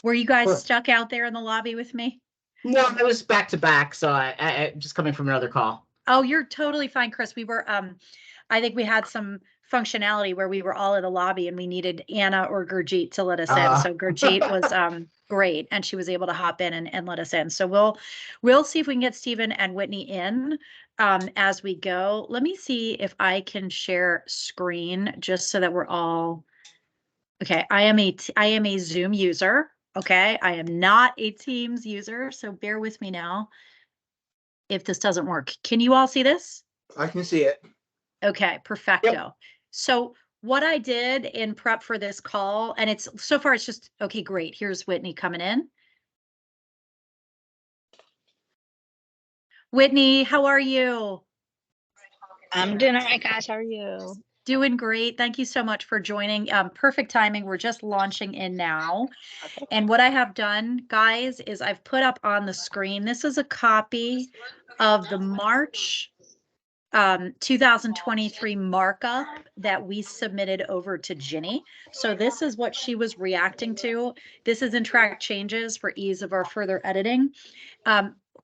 Were you guys Sure. stuck out there in the lobby with me? No, I was back to back, so I just coming from another call. Oh, you're totally fine, Chris. We were, I think we had some functionality where we were all in the lobby and we needed Anna or Gurjeet to let us in. So Gurjeet was great, and she was able to hop in and let us in. So we'll see if we can get Stephen and Whitney in as we go. Let me see if I can share screen just so that we're all okay. I am a Zoom user. Okay, I am not a Teams user, so bear with me now if this doesn't work. Can you all see this? I can see it. Okay, perfecto. Yep. So what I did in prep for this call, and it's so far it's just, okay, great. Here's Whitney coming in. Whitney, how are you? I'm doing all right, guys. How are you? Doing great. Thank you so much for joining. Perfect timing. We're just launching in now. Okay. And what I have done, guys, is I've put up on the screen, this is a copy of the March 2023 markup that we submitted over to Ginny. So this is what she was reacting to. This is in track changes for ease of our further editing.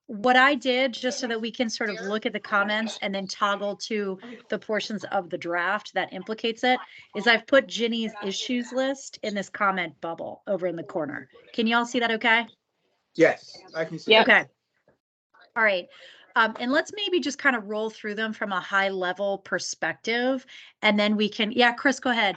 What I did, just so that we can sort of look at the comments and then toggle to the portions of the draft that implicates it, is I've put Ginny's issues list in this comment bubble over in the corner. Can you all see that okay? Yes, I can see Yep. it. Okay. All right. And let's maybe just kind of roll through them from a high level perspective, and then we can, yeah, Chris, go ahead.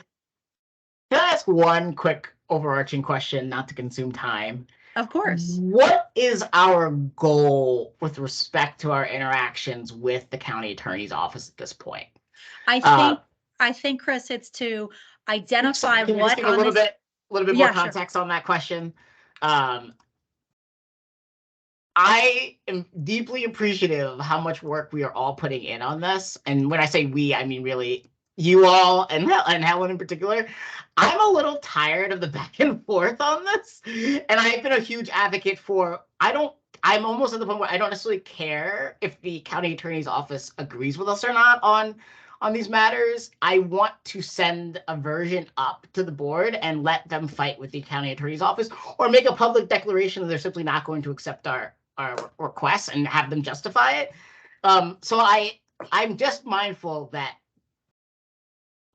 Can I ask one quick overarching question, not to consume time? Of course. What is our goal with respect to our interactions with the county attorney's office at this point? I think, Chris, it's to identify Can you what just give a little bit more Yeah, sure. context on that question? I am deeply appreciative of how much work we are all putting in on this. And when I say we, I mean really you all and Helen in particular. I'm a little tired of the back and forth on this. And I've been a huge advocate for, I'm almost at the point where I don't necessarily care if the county attorney's office agrees with us or not on these matters. I want to send a version up to the board and let them fight with the county attorney's office, or make a public declaration that they're simply not going to accept our requests and have them justify it. So I'm just mindful that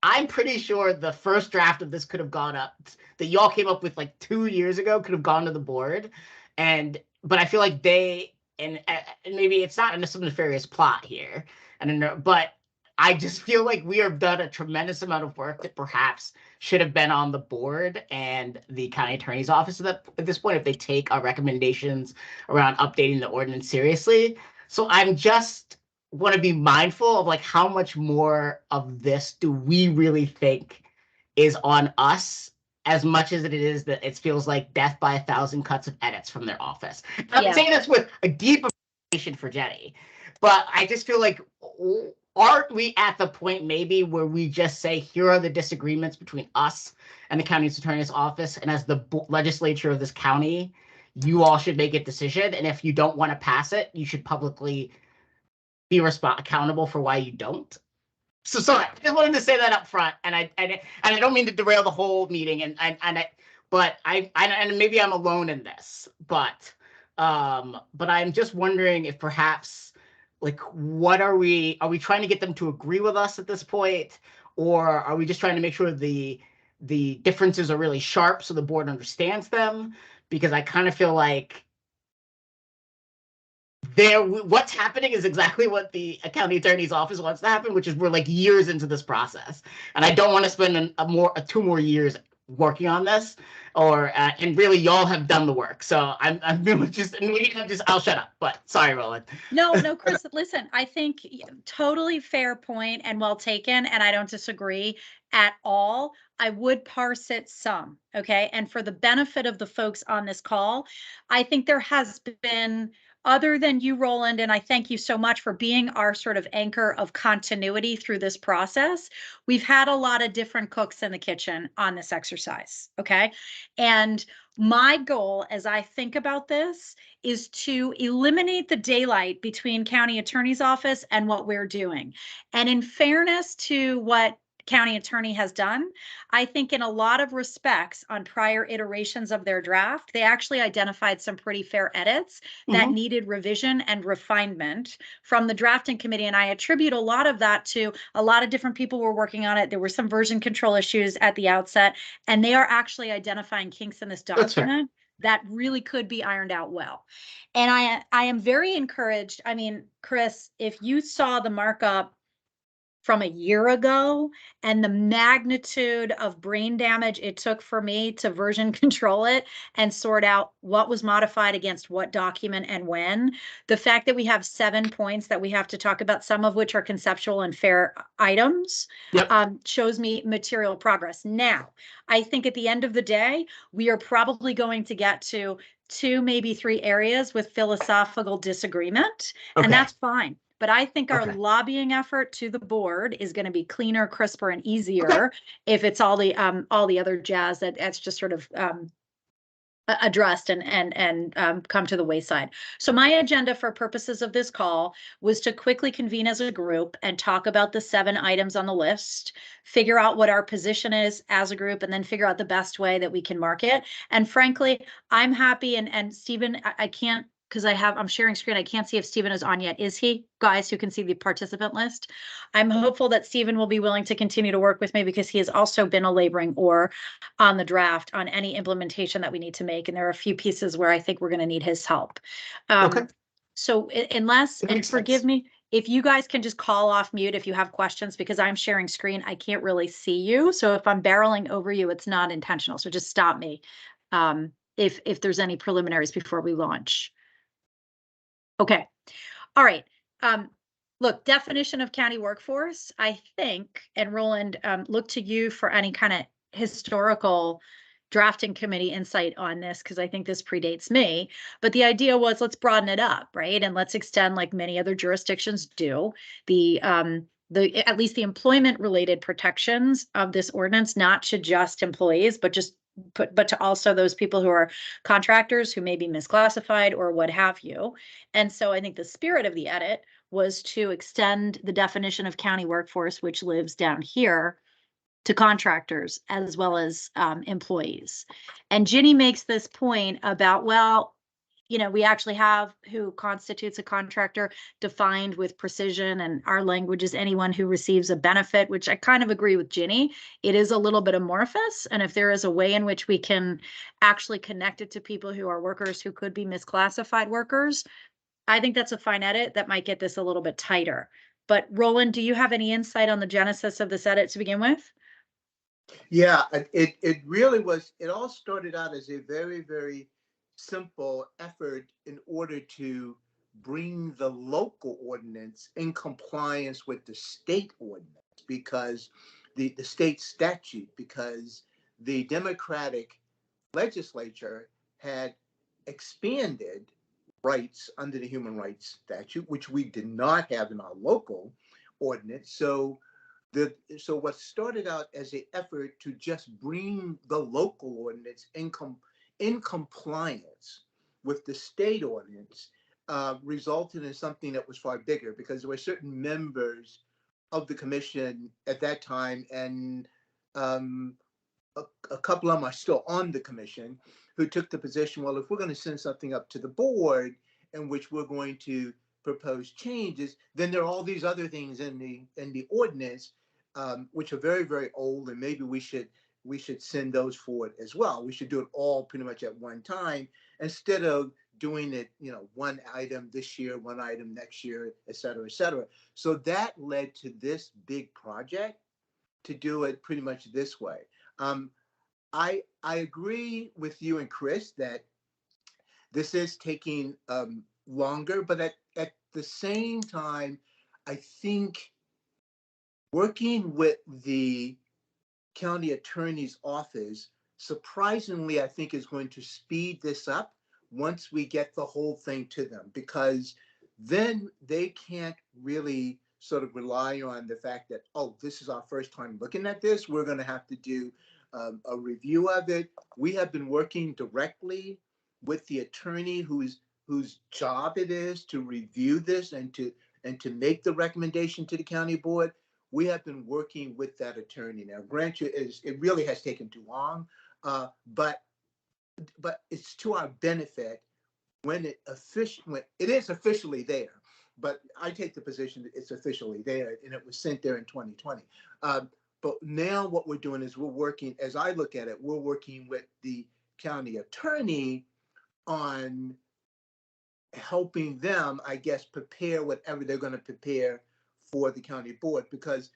I'm pretty sure the first draft of this could have gone up, that y'all came up with like 2 years ago, could have gone to the board. But I feel like and maybe it's not some nefarious plot here, I don't know, but I just feel like we have done a tremendous amount of work that perhaps should have been on the board and the county attorney's office at this point, if they take our recommendations around updating the ordinance seriously. So I'm just want to be mindful of like how much more of this do we really think is on us, as much as it is that it feels like death by 1,000 cuts of edits from their office. I'm saying this with a deep appreciation for Jenny, but I just feel like, aren't we at the point maybe where we just say, here are the disagreements between us and the county attorney's office, and as the legislature of this county, you all should make a decision, and if you don't want to pass it, you should publicly be accountable for why you don't. So sorry, I just wanted to say that up front, and I don't mean to derail the whole meeting, but maybe I'm alone in this, but I'm just wondering if perhaps, like, what are we trying to get them to agree with us at this point, or are we just trying to make sure the differences are really sharp so the board understands them? Because I kind of feel like what's happening is exactly what the county attorney's office wants to happen, which is we're like years into this process, and I don't want to spend 2 more years working on this, and really y'all have done the work. So I'm I'll shut up. But sorry, Roland. No, Chris, listen, I think totally fair point and well taken, and I don't disagree at all. I would parse it some, okay? And for the benefit of the folks on this call, I think there has been, other than you, Roland, and I thank you so much for being our sort of anchor of continuity through this process, we've had a lot of different cooks in the kitchen on this exercise, okay? And my goal as I think about this is to eliminate the daylight between county attorney's office and what we're doing. And in fairness to what county attorney has done. I think in a lot of respects on prior iterations of their draft, they actually identified some pretty fair edits that needed revision and refinement from the drafting committee. And I attribute a lot of that to a lot of different people were working on it. There were some version control issues at the outset, and they are actually identifying kinks in this document that really could be ironed out well. And I am very encouraged. I mean, Chris, if you saw the markup from a year ago and the magnitude of brain damage it took for me to version control it and sort out what was modified against what document and when, the fact that we have 7 points that we have to talk about, some of which are conceptual and fair items, shows me material progress. Now, I think at the end of the day, we are probably going to get to 2, maybe 3 areas with philosophical disagreement, and that's fine. But I think our lobbying effort to the board is going to be cleaner, crisper, and easier if it's all the other jazz that's just sort of addressed and come to the wayside. So my agenda for purposes of this call was to quickly convene as a group and talk about the 7 items on the list, figure out what our position is as a group, and then figure out the best way that we can market. And frankly, I'm happy. And Stephen, I can't, because I'm sharing screen. I can't see if Stephen is on yet. Is he? Guys who can see the participant list. I'm hopeful that Stephen will be willing to continue to work with me because he has also been a laboring oar on the draft on any implementation that we need to make. And there are a few pieces where I think we're going to need his help. So unless, and forgive me, if you guys can just call off mute if you have questions, because I'm sharing screen, I can't really see you. So if I'm barreling over you, it's not intentional. So just stop me if there's any preliminaries before we launch. Okay. All right. Look, definition of county workforce, I think, and Roland, look to you for any kind of historical drafting committee insight on this, because I think this predates me. But the idea was, let's broaden it up, right? And let's extend, like many other jurisdictions do, at least the employment related protections of this ordinance, not to just employees, but to also those people who are contractors who may be misclassified or what have you. And so I think the spirit of the edit was to extend the definition of county workforce, which lives down here, to contractors as well as employees. And Ginny makes this point about, well, we actually have who constitutes a contractor defined with precision, and our language is anyone who receives a benefit, which I kind of agree with Ginny. It is a little bit amorphous, and if there is a way in which we can actually connect it to people who are workers who could be misclassified workers, I think that's a fine edit that might get this a little bit tighter. But Roland, do you have any insight on the genesis of this edit to begin with? Yeah, it really was. It all started out as a very, very simple effort in order to bring the local ordinance in compliance with the state ordinance, because the state statute, because the Democratic legislature had expanded rights under the human rights statute, which we did not have in our local ordinance. So what started out as an effort to just bring the local ordinance in compliance with the state ordinance resulted in something that was far bigger, because there were certain members of the commission at that time, and a couple of them are still on the commission, who took the position, well, if we're going to send something up to the board in which we're going to propose changes, then there are all these other things in the ordinance which are very, very old, and maybe we should send those forward as well. We should do it all pretty much at one time, instead of doing it, one item this year, one item next year, et cetera, et cetera. So that led to this big project to do it pretty much this way. I agree with you and Chris that this is taking longer, but at the same time, I think working with the county attorney's office, surprisingly, I think is going to speed this up once we get the whole thing to them, because then they can't really sort of rely on the fact that, oh, this is our first time looking at this. We're going to have to do a review of it. We have been working directly with the attorney whose job it is to review this and to make the recommendation to the county board. we have been working with that attorney now. Grant you, it really has taken too long, but it's to our benefit when it is officially there. But I take the position that it's officially there, and it was sent there in 2020. But now what we're doing is we're working, as I look at it, we're working with the county attorney on helping them, I guess, prepare whatever they're going to prepare for the county board, because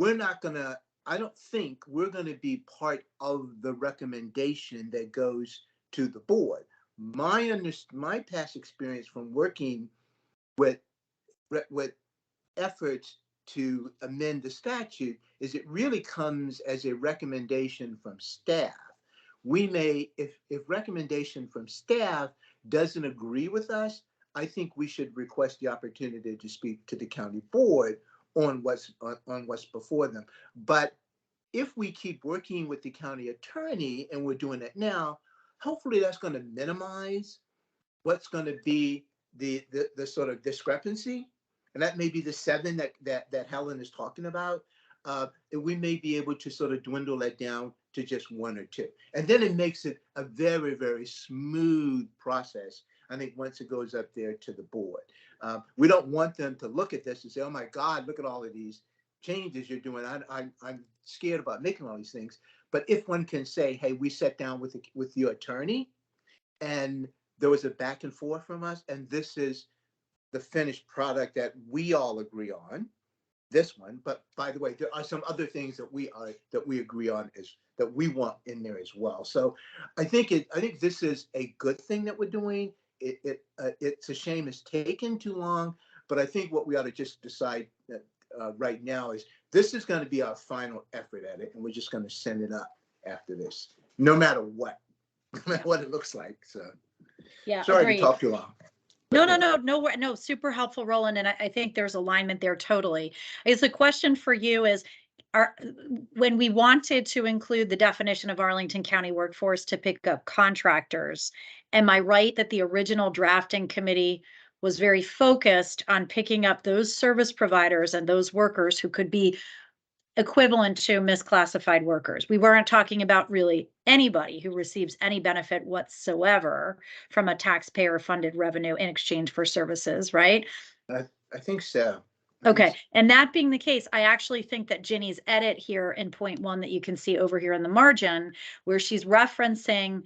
I don't think we're going to be part of the recommendation that goes to the board. My past experience from working with efforts to amend the statute is it really comes as a recommendation from staff. We may, if recommendation from staff doesn't agree with us, I think we should request the opportunity to speak to the county board on what's before them. But if we keep working with the county attorney, and we're doing it now, hopefully that's going to minimize what's going to be the sort of discrepancy. And that may be the 7 that Helen is talking about. And we may be able to sort of dwindle that down to just 1 or 2. And then it makes it a very, very smooth process, I think, once it goes up there to the board. We don't want them to look at this and say, oh my God, look at all of these changes you're doing. I'm scared about making all these things. But if one can say, hey, we sat down with your attorney and there was a back and forth from us, and this is the finished product that we all agree on, this one. But by the way, there are some other things that we agree on that we want in there as well. So I think this is a good thing that we're doing. It's a shame it's taken too long, but I think what we ought to just decide that, right now is this is going to be our final effort at it, and we're just going to send it up after this, no matter what it looks like. So Yeah, sorry agreed. to talk too long. No, super helpful, Roland. And I think there's alignment there totally. I guess the question for you is, when we wanted to include the definition of Arlington County workforce to pick up contractors, am I right that the original drafting committee was very focused on picking up those service providers and those workers who could be equivalent to misclassified workers? We weren't talking about really anybody who receives any benefit whatsoever from a taxpayer funded revenue in exchange for services, right? I think so. Okay. And that being the case, I actually think that Ginny's edit here in point 1 that you can see over here in the margin, where she's referencing,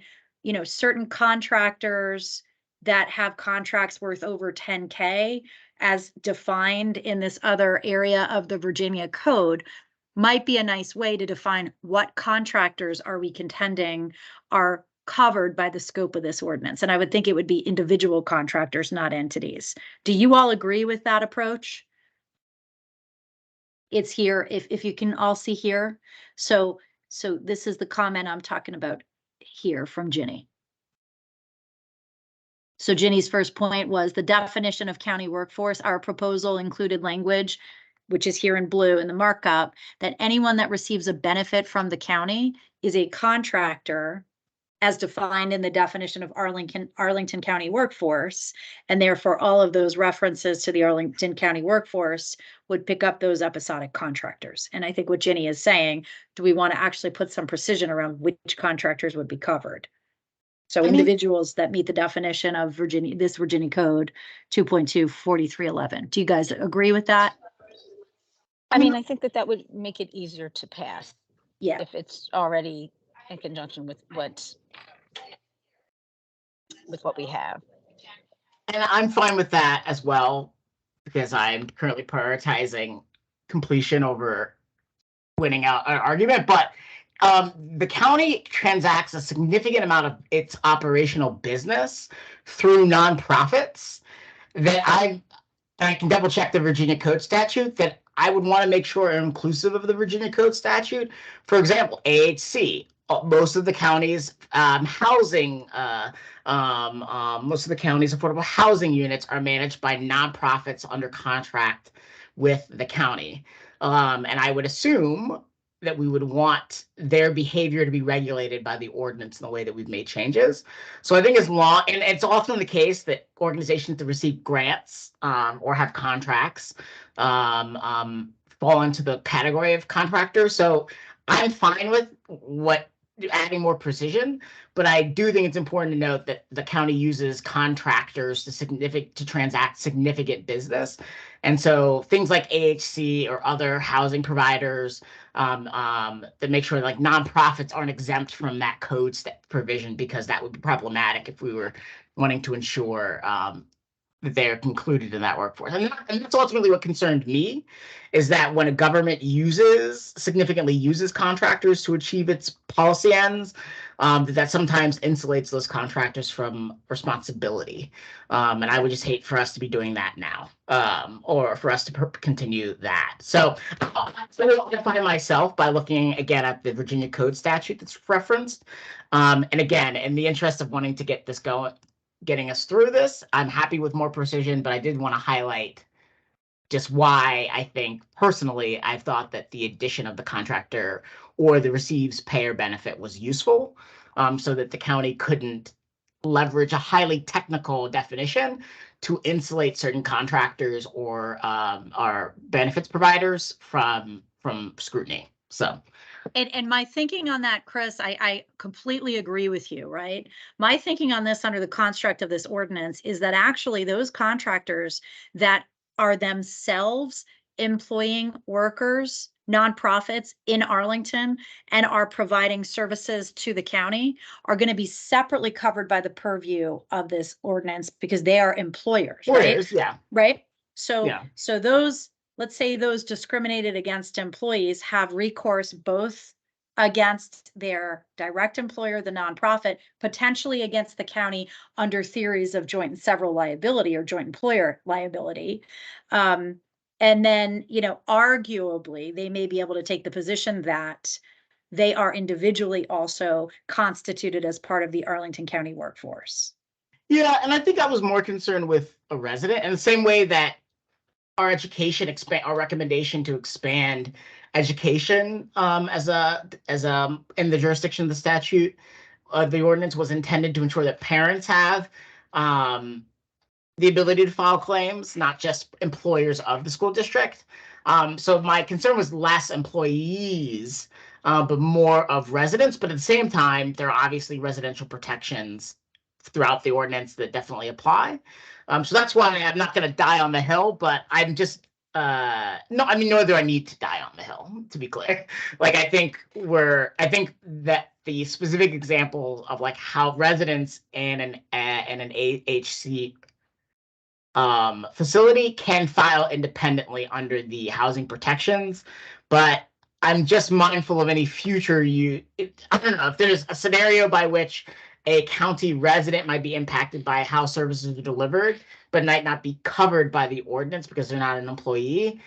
certain contractors that have contracts worth over 10K as defined in this other area of the Virginia code, might be a nice way to define what contractors are we contending are covered by the scope of this ordinance. And I would think it would be individual contractors, not entities. Do you all agree with that approach? It's here, if you can all see here. So this is the comment I'm talking about here from Ginny. So Ginny's first point was the definition of county workforce. Our proposal included language, which is here in blue in the markup, that anyone that receives a benefit from the county is a contractor as defined in the definition of Arlington County workforce. And therefore, all of those references to the Arlington County workforce would pick up those episodic contractors. And I think what Ginny is saying, do we want to actually put some precision around which contractors would be covered? So individuals that meet the definition of this Virginia code 2.2 4311. Do you guys agree with that? I mean, I think that would make it easier to pass. Yeah. If it's already in conjunction with what we have. And I'm fine with that as well, because I'm currently prioritizing completion over winning out an argument. But the county transacts a significant amount of its operational business through nonprofits that I can double check the Virginia Code statute that I would want to make sure are inclusive of the Virginia Code statute. For example, AHC, most of the county's housing, most of the county's affordable housing units are managed by nonprofits under contract with the county. And I would assume that we would want their behavior to be regulated by the ordinance in the way that we've made changes. So I think as long, and it's often the case that organizations that receive grants or have contracts fall into the category of contractors. So I'm fine with adding more precision, but I do think it's important to note that the county uses contractors to transact significant business. And so things like AHC or other housing providers that make sure like nonprofits aren't exempt from that code provision, because that would be problematic if we were wanting to ensure that they're included in that workforce. And that's ultimately what concerned me, is that when a government significantly uses contractors to achieve its policy ends, that sometimes insulates those contractors from responsibility. And I would just hate for us to be doing that now, or for us to continue that. So I identify myself by looking again at the Virginia Code statute that's referenced. And again, in the interest of wanting to get this getting us through this, I'm happy with more precision, but I did want to highlight just why I think personally I thought that the addition of the contractor or the receives payer benefit was useful, so that the county couldn't leverage a highly technical definition to insulate certain contractors or our benefits providers from scrutiny. So. And my thinking on that, Chris, I completely agree with you, right? My thinking on this under the construct of this ordinance is that actually those contractors that are themselves employing workers, nonprofits in Arlington, and are providing services to the county are going to be separately covered by the purview of this ordinance because they are employers, right? Yeah. Right. So, yeah. So those, let's say those discriminated against employees have recourse both against their direct employer, the nonprofit, potentially against the county under theories of joint and several liability or joint employer liability. And then, arguably, they may be able to take the position that they are individually also constituted as part of the Arlington County workforce. Yeah, and I think I was more concerned with a resident, in the same way that our our recommendation to expand education as in the jurisdiction of the statute, the ordinance was intended to ensure that parents have the ability to file claims, not just employers of the school district. So my concern was less employees, but more of residents. But at the same time, there are obviously residential protections throughout the ordinance that definitely apply. So that's why I'm not going to die on the hill, but I'm just nor do I need to die on the hill, to be clear. Like, I think that the specific example of like how residents in an HC facility can file independently under the housing protections, but I'm just mindful of any future I don't know if there's a scenario by which a county resident might be impacted by how services are delivered, but might not be covered by the ordinance because they're not an employee.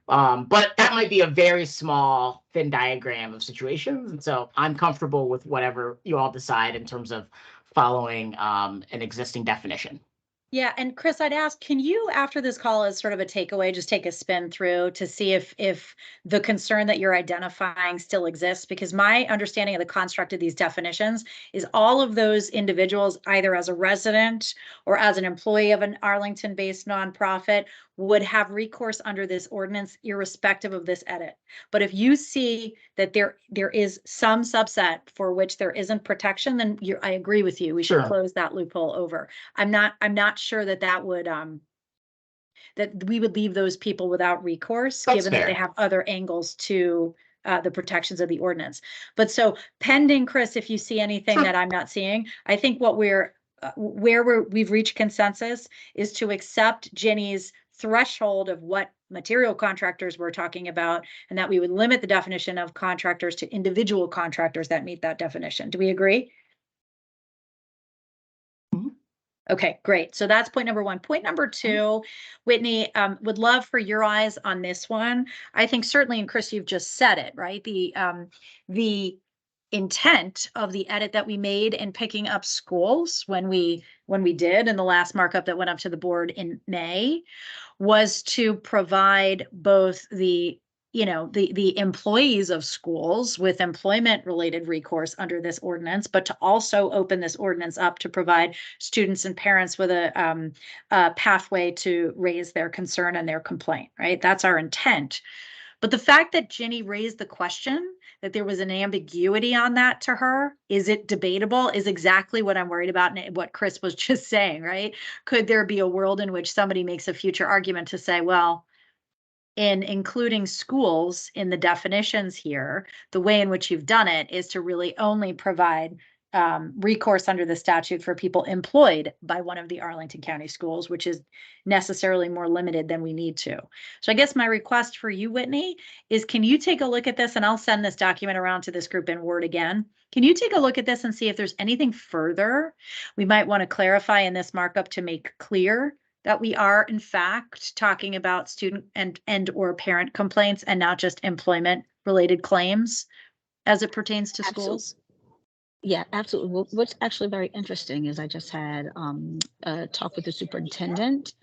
But that might be a very small Venn diagram of situations. And so I'm comfortable with whatever you all decide in terms of following an existing definition. Yeah, and Chris, I'd ask, can you, after this call as sort of a takeaway, just take a spin through to see if the concern that you're identifying still exists? Because my understanding of the construct of these definitions is all of those individuals, either as a resident or as an employee of an Arlington-based nonprofit, would have recourse under this ordinance irrespective of this edit. But if you see that there is some subset for which there isn't protection, then I agree with you. We should close that loophole over. I'm not sure that would that we would leave those people without recourse, given that they have other angles to the protections of the ordinance. But so pending, Chris, if you see anything that I'm not seeing, I think what we've reached consensus is to accept Jenny's threshold of what material contractors we're talking about, and that we would limit the definition of contractors to individual contractors that meet that definition. Do we agree? Mm-hmm. Okay, great. So that's point number one. Point number two, Whitney, would love for your eyes on this one. I think certainly, and Chris, you've just said it, right? The intent of the edit that we made in picking up schools when we did in the last markup that went up to the board in May was to provide both the employees of schools with employment related recourse under this ordinance, but to also open this ordinance up to provide students and parents with a pathway to raise their concern and their complaint, right? That's our intent. But the fact that Ginny raised the question that there was an ambiguity on that to her, is it debatable, is exactly what I'm worried about and what Chris was just saying, right? Could there be a world in which somebody makes a future argument to say, well, in including schools in the definitions here, the way in which you've done it is to really only provide recourse under the statute for people employed by one of the Arlington County schools, which is necessarily more limited than we need to. So I guess my request for you, Whitney, is can you take a look at this, and I'll send this document around to this group in Word again. Can you take a look at this and see if there's anything further we might want to clarify in this markup to make clear that we are in fact talking about student and or parent complaints and not just employment related claims as it pertains to schools? Yeah, absolutely. Well, what's actually very interesting is I just had a talk with the superintendent,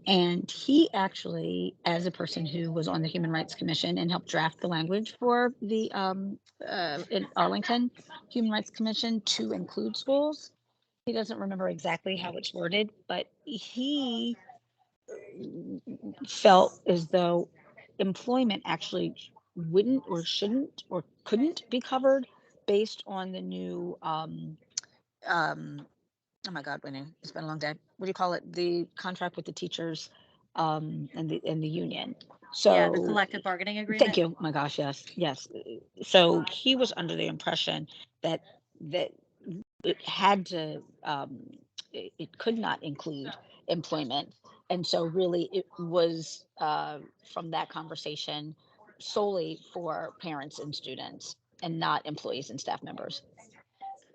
and he actually, as a person who was on the Human Rights Commission and helped draft the language for the in Arlington Human Rights Commission to include schools, he doesn't remember exactly how it's worded, but he felt as though employment actually wouldn't or shouldn't or couldn't be covered based on the new oh my God, Winnie, it's been a long day. What do you call it? The contract with the teachers and the union. So Yeah, the collective bargaining agreement. thank you. Oh my gosh, yes. So he was under the impression that it had to it could not include employment, and so really it was from that conversation solely for parents and students and not employees and staff members.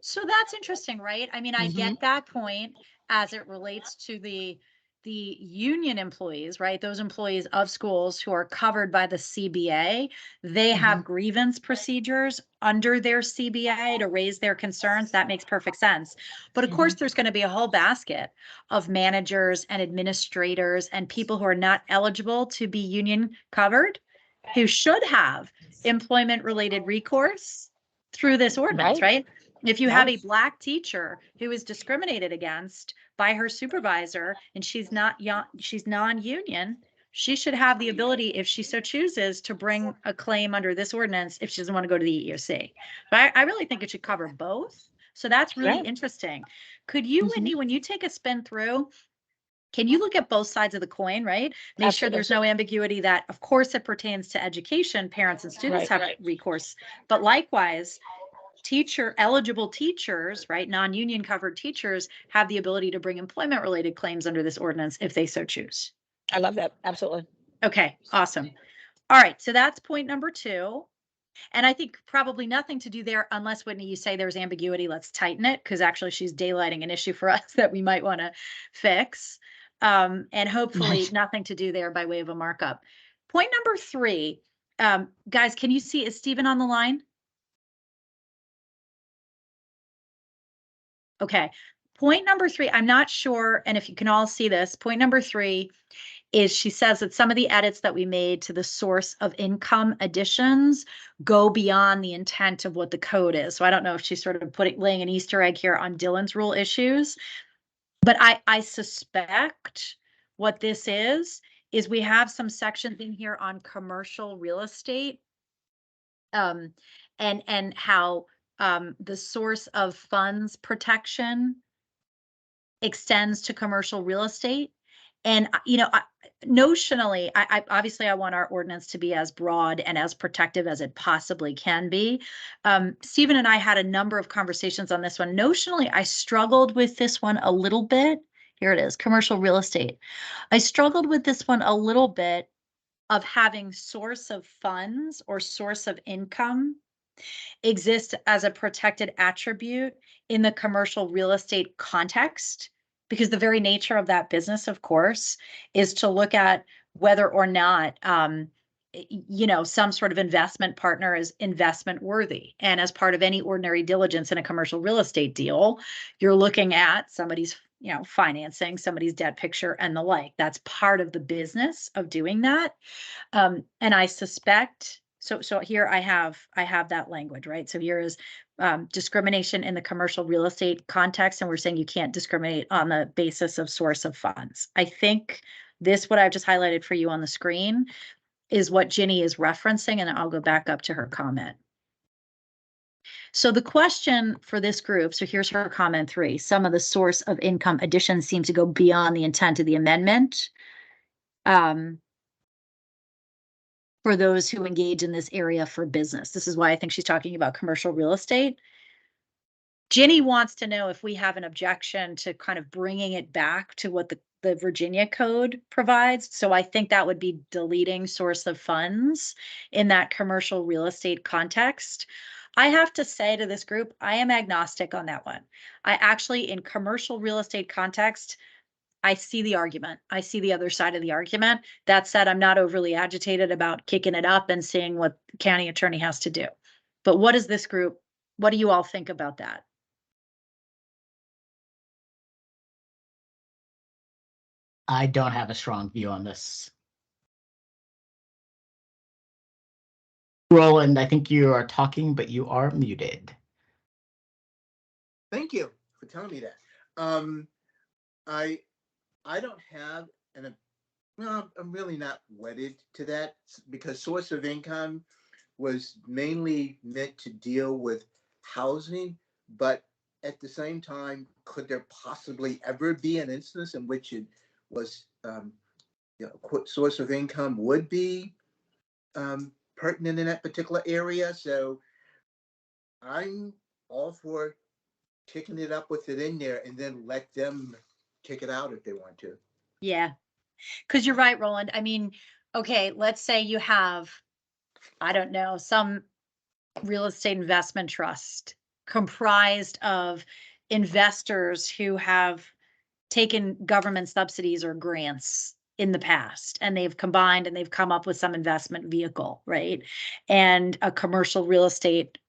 So that's interesting, right? I mean, I get that point as it relates to the union employees, right? Those employees of schools who are covered by the CBA, they have grievance procedures under their CBA to raise their concerns. That makes perfect sense. But of course, there's going to be a whole basket of managers and administrators and people who are not eligible to be union covered, who should have employment related recourse through this ordinance, right? If you have a Black teacher who is discriminated against by her supervisor and she's non-union, she should have the ability, if she so chooses, to bring a claim under this ordinance if she doesn't want to go to the EEOC. But I really think it should cover both. So that's really interesting. Could you, Whitney, when you take a spin through, can you look at both sides of the coin, right? Make sure there's no ambiguity that, of course, it pertains to education. Parents and students have recourse, but likewise, eligible teachers, right, non-union covered teachers have the ability to bring employment related claims under this ordinance if they so choose. I love that. Absolutely. Okay, awesome. All right, so that's point number 2. And I think probably nothing to do there unless, Whitney, you say there's ambiguity, let's tighten it, because actually she's daylighting an issue for us that we might want to fix. And hopefully nothing to do there by way of a markup. Point number 3, guys, can you see, is Stephen on the line? Okay, point number 3, I'm not sure, and if you can all see this, point number 3 is she says that some of the edits that we made to the source of income additions go beyond the intent of what the code is. So I don't know if she's sort of laying an Easter egg here on Dylan's rule issues, but I suspect what this is we have some sections in here on commercial real estate and how the source of funds protection extends to commercial real estate. And, you know, notionally, I obviously I want our ordinance to be as broad and as protective as it possibly can be. Stephen and I had a number of conversations on this one. Notionally, I struggled with this one a little bit. Here it is, commercial real estate. I struggled with this one a little bit of having source of funds or source of income exist as a protected attribute in the commercial real estate context, because the very nature of that business, of course, is to look at whether or not, you know, some sort of investment partner is investment worthy. And as part of any ordinary diligence in a commercial real estate deal, you're looking at somebody's, you know, financing, somebody's debt picture and the like. That's part of the business of doing that. And I suspect, so here I have that language, right? So here is discrimination in the commercial real estate context, and we're saying you can't discriminate on the basis of source of funds. I think this, what I've just highlighted for you on the screen, is what Ginny is referencing, and I'll go back up to her comment. So the question for this group, so here's her comment 3, some of the source of income additions seem to go beyond the intent of the amendment. For those who engage in this area for business. This is why I think she's talking about commercial real estate. Ginny wants to know if we have an objection to kind of bringing it back to what the Virginia code provides. So I think that would be deleting source of funds in that commercial real estate context. I have to say to this group, I am agnostic on that one. I actually, in commercial real estate context, I see the argument. I see the other side of the argument. That said, I'm not overly agitated about kicking it up and seeing what the county attorney has to do. But what is this group? What do you all think about that? I don't have a strong view on this. Roland, I think you are talking, but you are muted. Thank you for telling me that. I don't have no, I'm really not wedded to that because source of income was mainly meant to deal with housing, but at the same time, could there possibly ever be an instance in which it was, source of income would be pertinent in that particular area? So I'm all for kicking it up with it in there and then let them kick it out if they want to. Yeah, because you're right, Roland. I mean, okay, let's say you have, I don't know, some real estate investment trust comprised of investors who have taken government subsidies or grants in the past, and they've combined and they've come up with some investment vehicle, right? And a commercial real estate,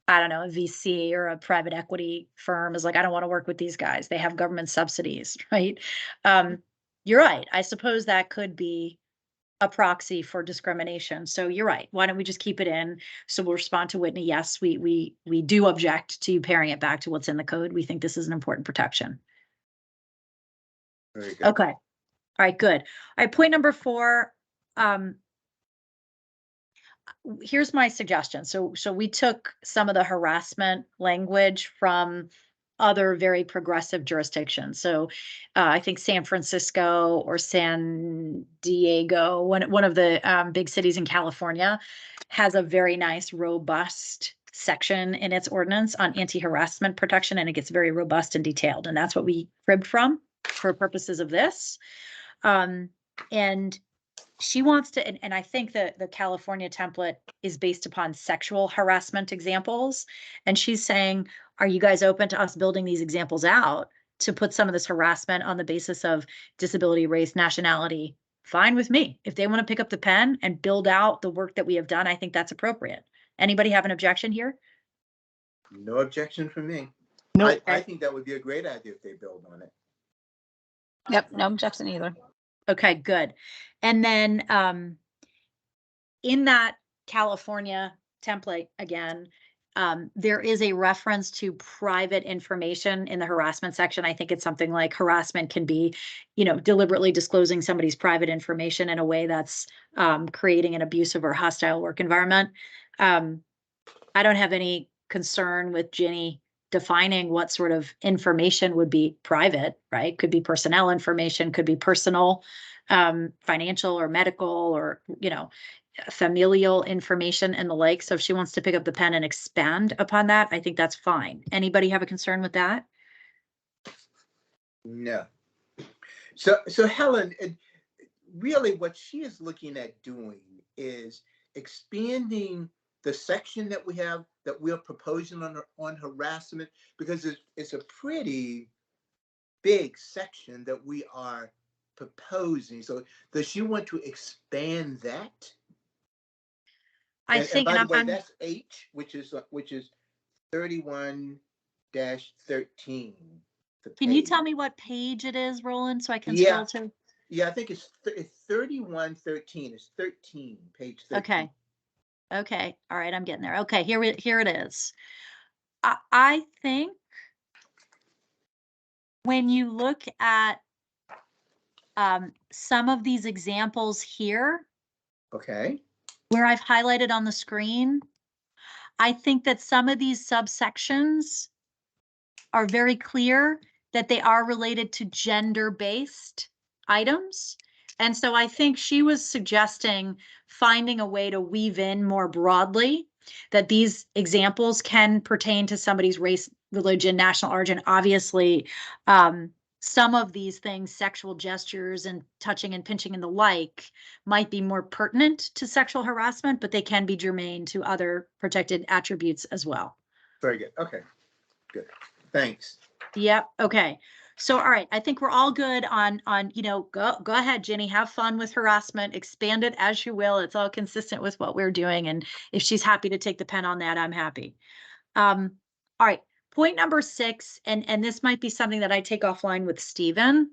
I don't know, a VC or a private equity firm is like, I don't want to work with these guys. They have government subsidies, right? You're right. I suppose that could be a proxy for discrimination. So you're right. Why don't we just keep it in? So we'll respond to Whitney. Yes, we do object to you pairing it back to what's in the code. We think this is an important protection. Very good. Okay. All right, good. All right, point number 4. Here's my suggestion. So we took some of the harassment language from other very progressive jurisdictions. So I think San Francisco or San Diego, one of the big cities in California, has a very nice, robust section in its ordinance on anti-harassment protection, and it gets very robust and detailed. And that's what we cribbed from for purposes of this. And she wants to, and I think that the California template is based upon sexual harassment examples. And she's saying, are you guys open to us building these examples out to put some of this harassment on the basis of disability, race, nationality? Fine with me. If they want to pick up the pen and build out the work that we have done, I think that's appropriate. Anybody have an objection here? No objection from me. No, I think that would be a great idea if they build on it. Yep, no objection either. Okay, good. And then in that California template, again, there is a reference to private information in the harassment section. I think it's something like harassment can be, deliberately disclosing somebody's private information in a way that's creating an abusive or hostile work environment. I don't have any concern with Ginny defining what sort of information would be private, right? Could be personnel information, could be personal, financial or medical or, familial information and the like. So if she wants to pick up the pen and expand upon that, I think that's fine. Anybody have a concern with that? No. So Helen, really what she is looking at doing is expanding the section that we have that we're proposing on harassment, because it's a pretty big section that we are proposing. So does she want to expand that? I think, and by the way, that's H, which is 31-13. Can you tell me what page it is, Roland, so I can Yeah. scroll to? Yeah, I think it's 31-13. It's 13, page 13. Okay. All right, I'm getting there. Okay, here it is. I think when you look at some of these examples here, Okay. Where I've highlighted on the screen, I think that some of these subsections are very clear that they are related to gender-based items. And so I think she was suggesting finding a way to weave in more broadly that these examples can pertain to somebody's race, religion, national origin. Obviously, some of these things, sexual gestures and touching and pinching and the like, might be more pertinent to sexual harassment, but they can be germane to other protected attributes as well. Very good. Okay. Good. Thanks. Yep. Okay. So, all right. I think we're all good on, go ahead, Jenny, have fun with harassment, expand it as you will. It's all consistent with what we're doing. And if she's happy to take the pen on that, I'm happy. All right. Point number 6, and this might be something that I take offline with Stephen.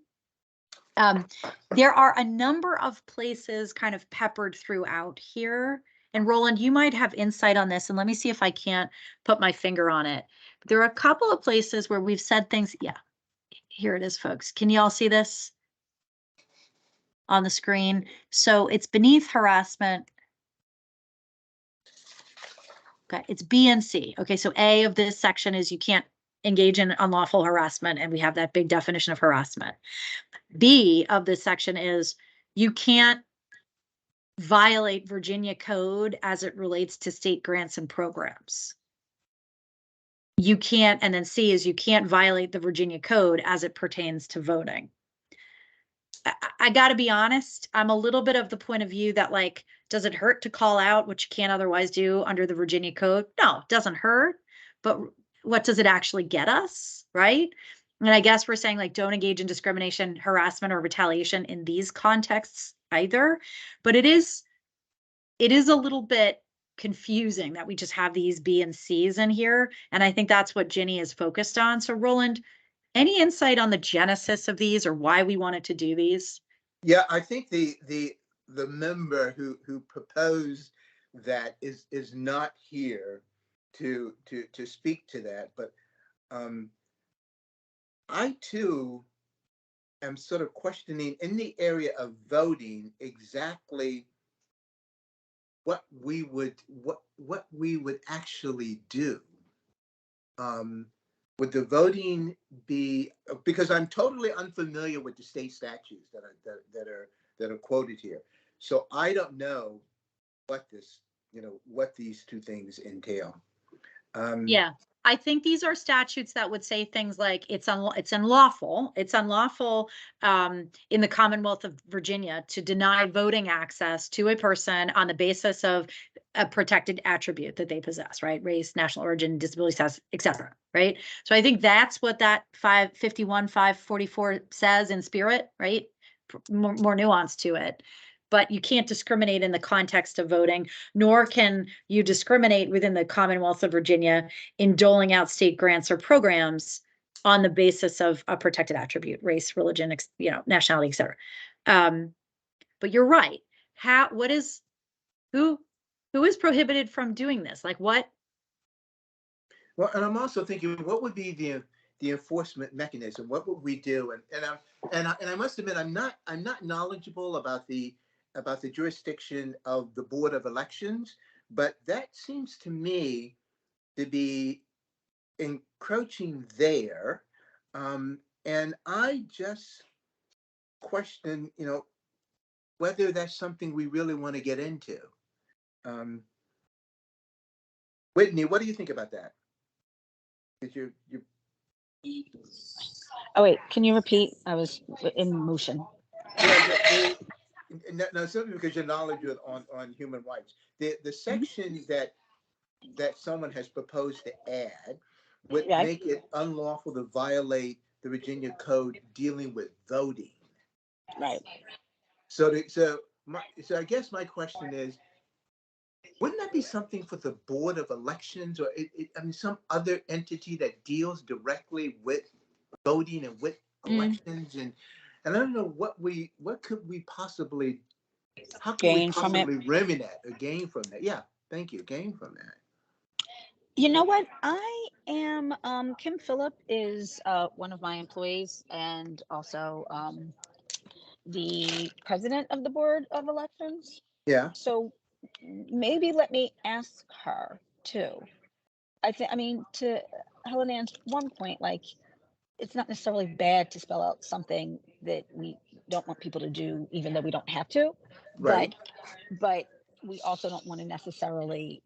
There are a number of places kind of peppered throughout here. And Roland, you might have insight on this, and let me see if I can't put my finger on it. There are a couple of places where we've said things. Yeah, here it is, folks. Can you all see this on the screen? So it's beneath harassment. Okay, it's B and C. Okay, so A of this section is you can't engage in unlawful harassment, and we have that big definition of harassment. B of this section is you can't violate Virginia code as it relates to state grants and programs. You can't, and then C is you can't violate the Virginia code as it pertains to voting. I got to be honest, I'm a little bit of the point of view that, like, does it hurt to call out what you can't otherwise do under the Virginia code? No, it doesn't hurt, but what does it actually get us, right? And I guess we're saying, like, don't engage in discrimination, harassment, or retaliation in these contexts either. But it is a little bit confusing that we just have these B and C's in here. And I think that's what Ginny is focused on. So Roland, any insight on the genesis of these or why we wanted to do these? Yeah, I think the member who proposed that is not here to speak to that, but I too am sort of questioning in the area of voting exactly what we would actually do. Would the voting be, because I'm totally unfamiliar with the state statutes that are quoted here, so I don't know what what these two things entail. Yeah, I think these are statutes that would say things like it's unlawful in the Commonwealth of Virginia to deny voting access to a person on the basis of a protected attribute that they possess, right? Race, national origin, disability status, etc. Right? So I think that's what that 551-544 says in spirit, right? More nuance to it. But you can't discriminate in the context of voting, nor can you discriminate within the Commonwealth of Virginia in doling out state grants or programs on the basis of a protected attribute, race, religion, nationality, etc. But you're right. Who is prohibited from doing this? Like what? Well, and I'm also thinking, what would be the enforcement mechanism? What would we do? And I must admit, I'm not knowledgeable about the jurisdiction of the Board of Elections, but that seems to me to be encroaching there. And I just question, whether that's something we really want to get into. Whitney, what do you think about that? You Oh, wait, can you repeat? I was in motion. no, simply because your knowledge on human rights. The section that someone has proposed to add would make it unlawful to violate the Virginia Code dealing with voting. Right. So I guess my question is, wouldn't that be something for the Board of Elections, or some other entity that deals directly with voting and with elections? And I don't know what could we possibly, how can we possibly remedy that or gain from that? Yeah, thank you. Gain from that. You know what? I am Kim Phillip is one of my employees and also the president of the Board of Elections. Yeah. So maybe let me ask her too. I mean, to Helen Ann's one point, like, it's not necessarily bad to spell out something that we don't want people to do, even though we don't have to. Right. But we also don't want to necessarily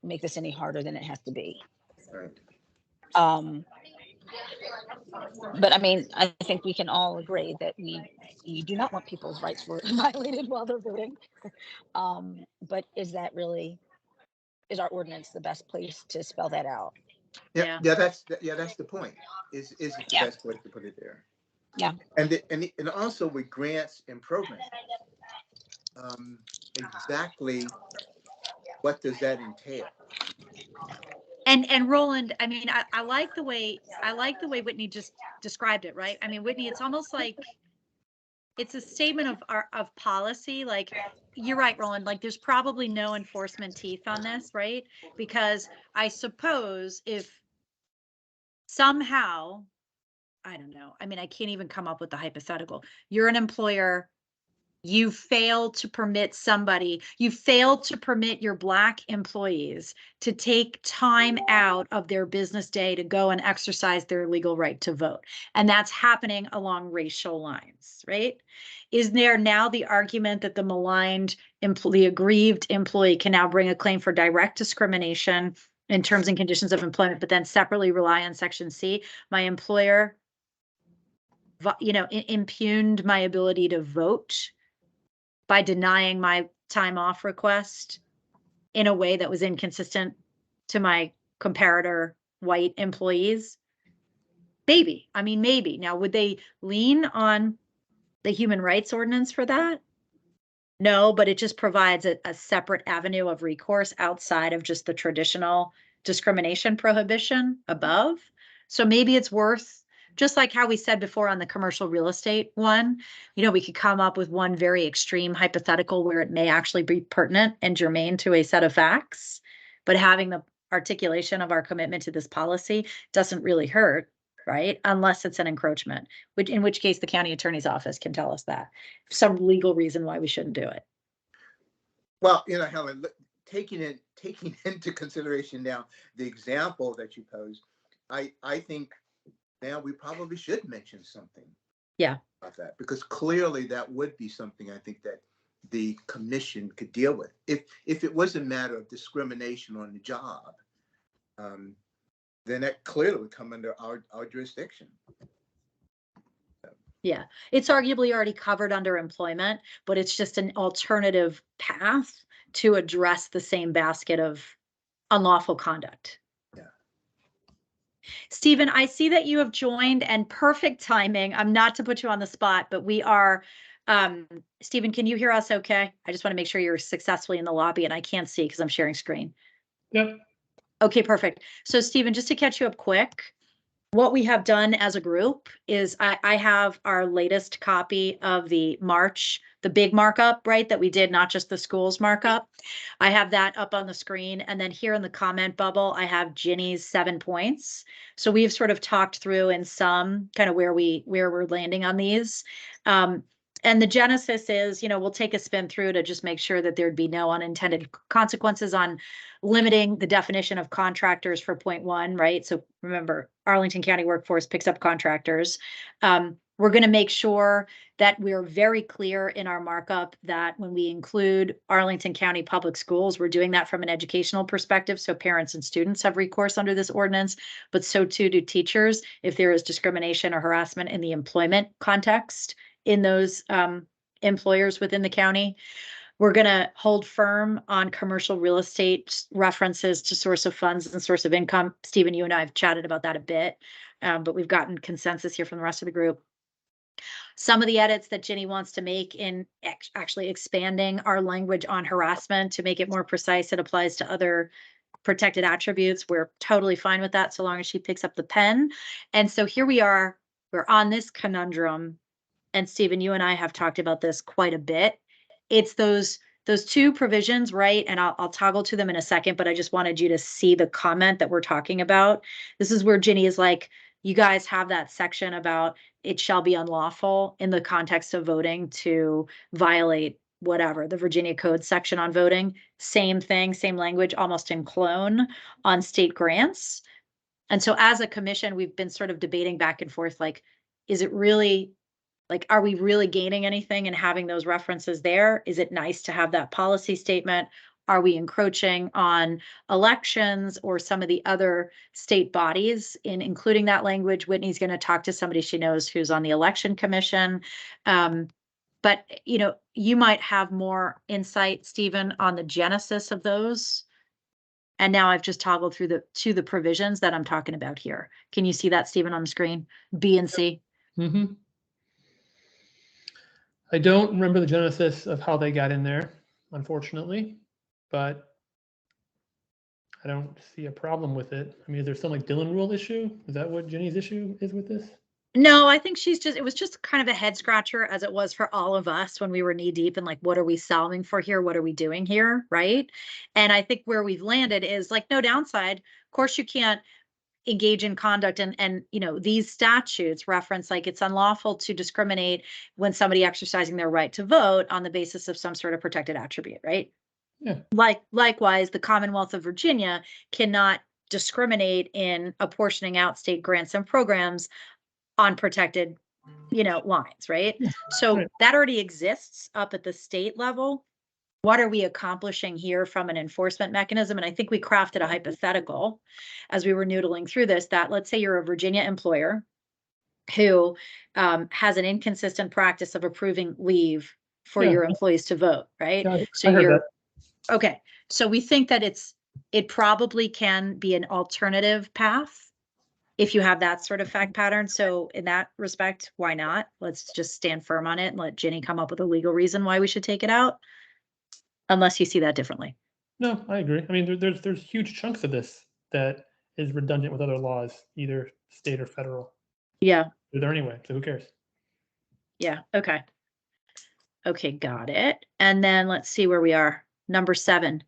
make this any harder than it has to be. Right. But I mean, I think we can all agree that you do not want people's rights violated while they're voting. But is our ordinance the best place to spell that out? Yeah. That's the point. Is it the Yeah. best place to put it there? Yeah. And also with grants and programs, exactly what does that entail? And Roland, I mean, I like the way Whitney just described it, right? I mean, Whitney, it's almost like it's a statement of policy. Like, you're right, Roland, like there's probably no enforcement teeth on this, right? Because I suppose if somehow, I don't know, I mean, I can't even come up with the hypothetical. You're an employer, you failed to permit your Black employees to take time out of their business day to go and exercise their legal right to vote. And that's happening along racial lines, right? Is there now the argument that the aggrieved employee can now bring a claim for direct discrimination in terms and conditions of employment, but then separately rely on Section C? My employer, impugned my ability to vote by denying my time off request in a way that was inconsistent to my comparator white employees? Maybe. I mean, maybe. Now, would they lean on the human rights ordinance for that? No, but it just provides a separate avenue of recourse outside of just the traditional discrimination prohibition above. So maybe it's worth, just like how we said before on the commercial real estate one, we could come up with one very extreme hypothetical where it may actually be pertinent and germane to a set of facts, but having the articulation of our commitment to this policy doesn't really hurt, right? Unless it's an encroachment, in which case the county attorney's office can tell us that. Some legal reason why we shouldn't do it. Well, Helen, taking into consideration now the example that you posed, I think now we probably should mention something. Yeah. About that, because clearly that would be something I think that the commission could deal with. If it was a matter of discrimination on the job, then that clearly would come under our jurisdiction. Yeah, it's arguably already covered under employment, but it's just an alternative path to address the same basket of unlawful conduct. Yeah. Stephen, I see that you have joined, and perfect timing. I'm not to put you on the spot, but we are, Stephen, can you hear us okay? I just want to make sure you're successfully in the lobby, and I can't see because I'm sharing screen. Yep. Okay, perfect. So Stephen, just to catch you up quick, what we have done as a group is I have our latest copy of the big markup, right, that we did, not just the schools markup. I have that up on the screen. And then here in the comment bubble, I have Ginny's 7 points. So we've sort of talked through in some kind of where we're landing on these. And the genesis is, we'll take a spin through to just make sure that there'd be no unintended consequences on limiting the definition of contractors for point 1, right? So remember, Arlington County Workforce picks up contractors. We're going to make sure that we're very clear in our markup that when we include Arlington County Public Schools, we're doing that from an educational perspective. So parents and students have recourse under this ordinance, but so too do teachers if there is discrimination or harassment in the employment context in those employers within the county. We're going to hold firm on commercial real estate references to source of funds and source of income. Stephen, you and I have chatted about that a bit, but we've gotten consensus here from the rest of the group. Some of the edits that Ginny wants to make in actually expanding our language on harassment to make it more precise, it applies to other protected attributes. We're totally fine with that so long as she picks up the pen. And so here we are, we're on this conundrum. And Stephen, you and I have talked about this quite a bit. It's those 2 provisions, right? And I'll toggle to them in a second, but I just wanted you to see the comment that we're talking about. This is where Ginny is like, you guys have that section about it shall be unlawful in the context of voting to violate whatever, the Virginia Code section on voting, same thing, same language, almost in clone on state grants. And so as a commission, we've been sort of debating back and forth, like, is it really, like, are we really gaining anything in having those references there? Is it nice to have that policy statement? Are we encroaching on elections or some of the other state bodies in including that language? Whitney's going to talk to somebody she knows who's on the election commission. But, you know, you might have more insight, Stephen, on the genesis of those. And now I've just toggled through the provisions that I'm talking about here. Can you see that, Stephen, on the screen? B and C. Mm-hmm. I don't remember the genesis of how they got in there, unfortunately, but I don't see a problem with it. I mean, is there some like Dillon rule issue? Is that what Jenny's issue is with this? No, I think it was just kind of a head scratcher, as it was for all of us when we were knee deep in like, what are we solving for here? What are we doing here? Right. And I think where we've landed is like no downside. Of course, you can't engage in conduct and you know, these statutes reference like it's unlawful to discriminate when somebody exercising their right to vote on the basis of some sort of protected attribute, right? Yeah. Likewise, the Commonwealth of Virginia cannot discriminate in apportioning out state grants and programs on protected, you know, lines, right? Yeah, so right. That already exists up at the state level. What are we accomplishing here from an enforcement mechanism? And I think we crafted a hypothetical as we were noodling through this, that let's say you're a Virginia employer who has an inconsistent practice of approving leave for your employees to vote, right? Yeah, so I heard you're that. okay. So we think that it probably can be an alternative path if you have that sort of fact pattern. So in that respect, why not? Let's just stand firm on it and let Ginny come up with a legal reason why we should take it out. Unless you see that differently. No, I agree. I mean, there's huge chunks of this that is redundant with other laws, either state or federal. Yeah. They're there anyway, so who cares? Yeah. Okay. Okay, got it. And then let's see where we are. Number 7.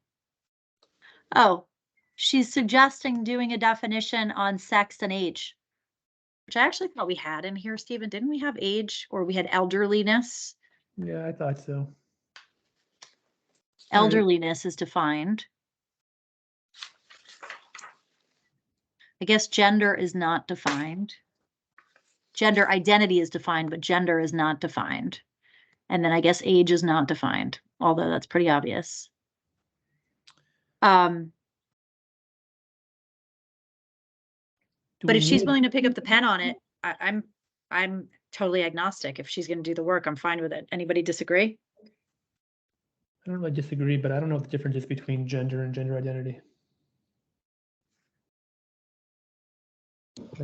Oh, she's suggesting doing a definition on sex and age, which I actually thought we had in here, Stephen. Didn't we have age, or we had elderliness? Yeah, I thought so. Elderliness is defined. I guess gender is not defined. Gender identity is defined, but gender is not defined. And then I guess age is not defined, although that's pretty obvious. But if she's willing to pick up the pen on it, I'm totally agnostic. If she's going to do the work, I'm fine with it. Anybody disagree? I don't really disagree, but I don't know what the difference is between gender and gender identity.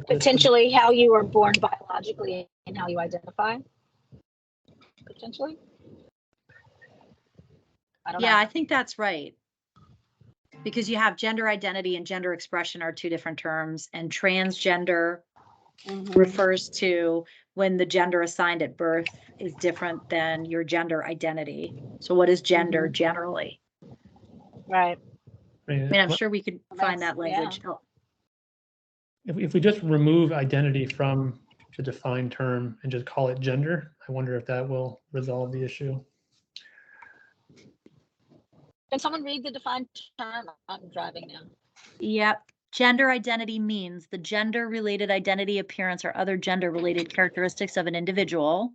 Potentially how you were born biologically and how you identify. Potentially. I don't know. Yeah, I think that's right. Because you have gender identity and gender expression are two different terms, and transgender refers to when the gender assigned at birth is different than your gender identity. So what is gender generally? Right. I mean, I'm sure we could find that language. Yeah. If we just remove identity from the defined term and just call it gender, I wonder if that will resolve the issue. Can someone read the defined term? I'm driving now. Yep. Gender identity means the gender-related identity, appearance, or other gender-related characteristics of an individual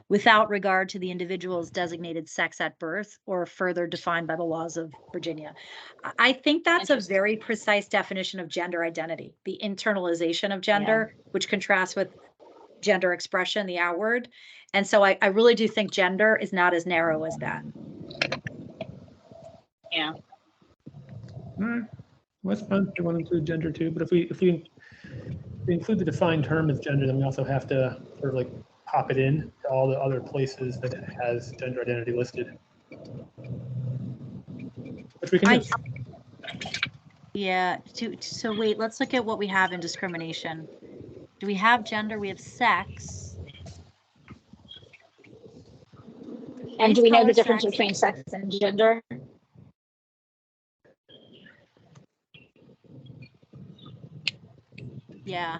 without regard to the individual's designated sex at birth or further defined by the laws of Virginia. I think that's a very precise definition of gender identity, the internalization of gender, which contrasts with gender expression, the outward. And so I really do think gender is not as narrow as that. Yeah. Well, that's fine. We want to include gender too, but if we include the defined term as gender, then we also have to sort of like pop it in to all the other places that it has gender identity listed, which we can do. Yeah. So wait, let's look at what we have in discrimination. Do we have gender? We have sex. And do we know the difference between sex and gender? Yeah.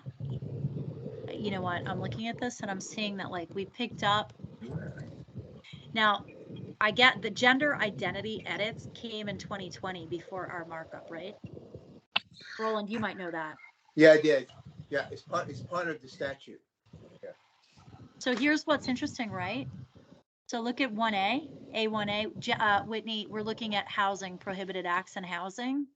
You know what? I'm looking at this and I'm seeing that like we picked up. Now, I get the gender identity edits came in 2020 before our markup, right? Roland, you might know that. Yeah, I did. Yeah, it's part of the statute. So here's what's interesting, right? So look at 1A, A1A, Whitney, we're looking at housing, prohibited acts and housing.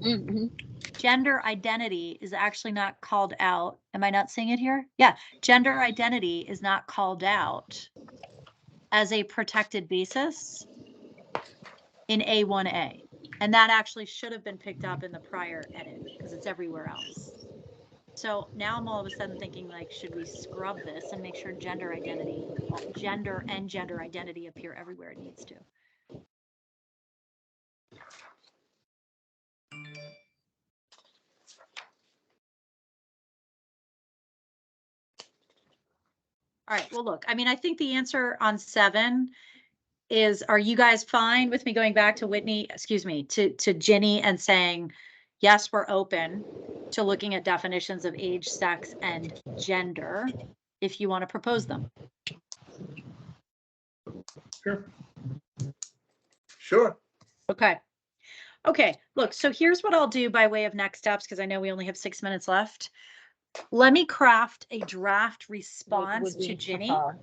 Mhm. Gender identity is actually not called out. Am I not seeing it here? Yeah, gender identity is not called out as a protected basis in A1A. And that actually should have been picked up in the prior edit because it's everywhere else. So now I'm all of a sudden thinking, like, should we scrub this and make sure gender identity, gender and gender identity appear everywhere it needs to? All right, well, look, I mean, I think the answer on 7 is, are you guys fine with me going back to Whitney, excuse me, to Ginny and saying, yes, we're open to looking at definitions of age, sex, and gender if you want to propose them? Sure. Sure. Okay. Okay, look, so here's what I'll do by way of next steps, because I know we only have 6 minutes left. Let me craft a draft response Would to we Ginny. prefer?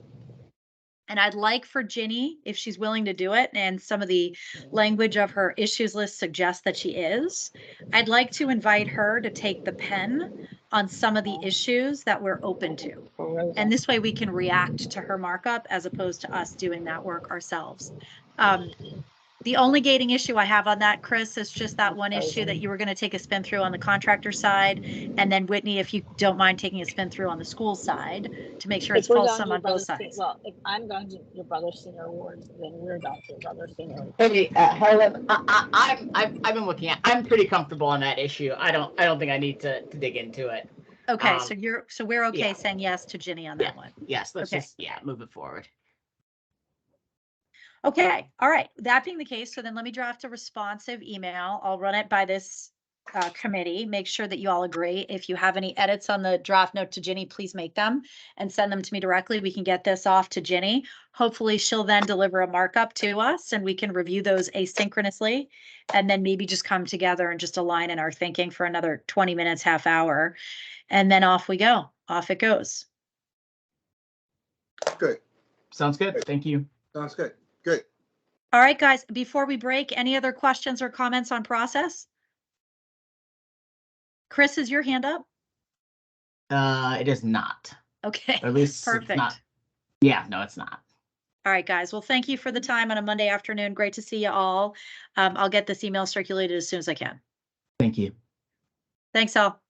And I'd like for Ginny, if she's willing to do it, and some of the language of her issues list suggests that she is, I'd like to invite her to take the pen on some of the issues that we're open to. And this way we can react to her markup as opposed to us doing that work ourselves. The only gating issue I have on that, Chris, is just that one issue that you were going to take a spin through on the contractor side. And then Whitney, if you don't mind taking a spin through on the school side to make sure it's If we're full going sum to on both Brother's sides. Well, if I'm going to your brother's senior awards, then we're going to your brother's senior awards. Hey, Helen, I've been looking at. I'm pretty comfortable on that issue. I don't think I need to dig into it. Okay, Um, so we're okay yeah. saying yes to Ginny on that one. Yes, let's Okay. just move it forward. Okay, all right. That being the case, so then let me draft a responsive email. I'll run it by this committee, make sure that you all agree. If you have any edits on the draft note to Ginny, please make them and send them to me directly. We can get this off to Ginny. Hopefully she'll then deliver a markup to us and we can review those asynchronously and then maybe just come together and just align in our thinking for another 20 minutes, half hour. And then off we go. Off it goes. Good. Sounds good. Thank you. Sounds good. Good. All right, guys, before we break, any other questions or comments on process? Chris, is your hand up? It is not. Okay, Or at least it's perfect. not. Yeah, no, it's not. All right, guys. Well, thank you for the time on a Monday afternoon. Great to see you all. I'll get this email circulated as soon as I can. Thank you. Thanks all.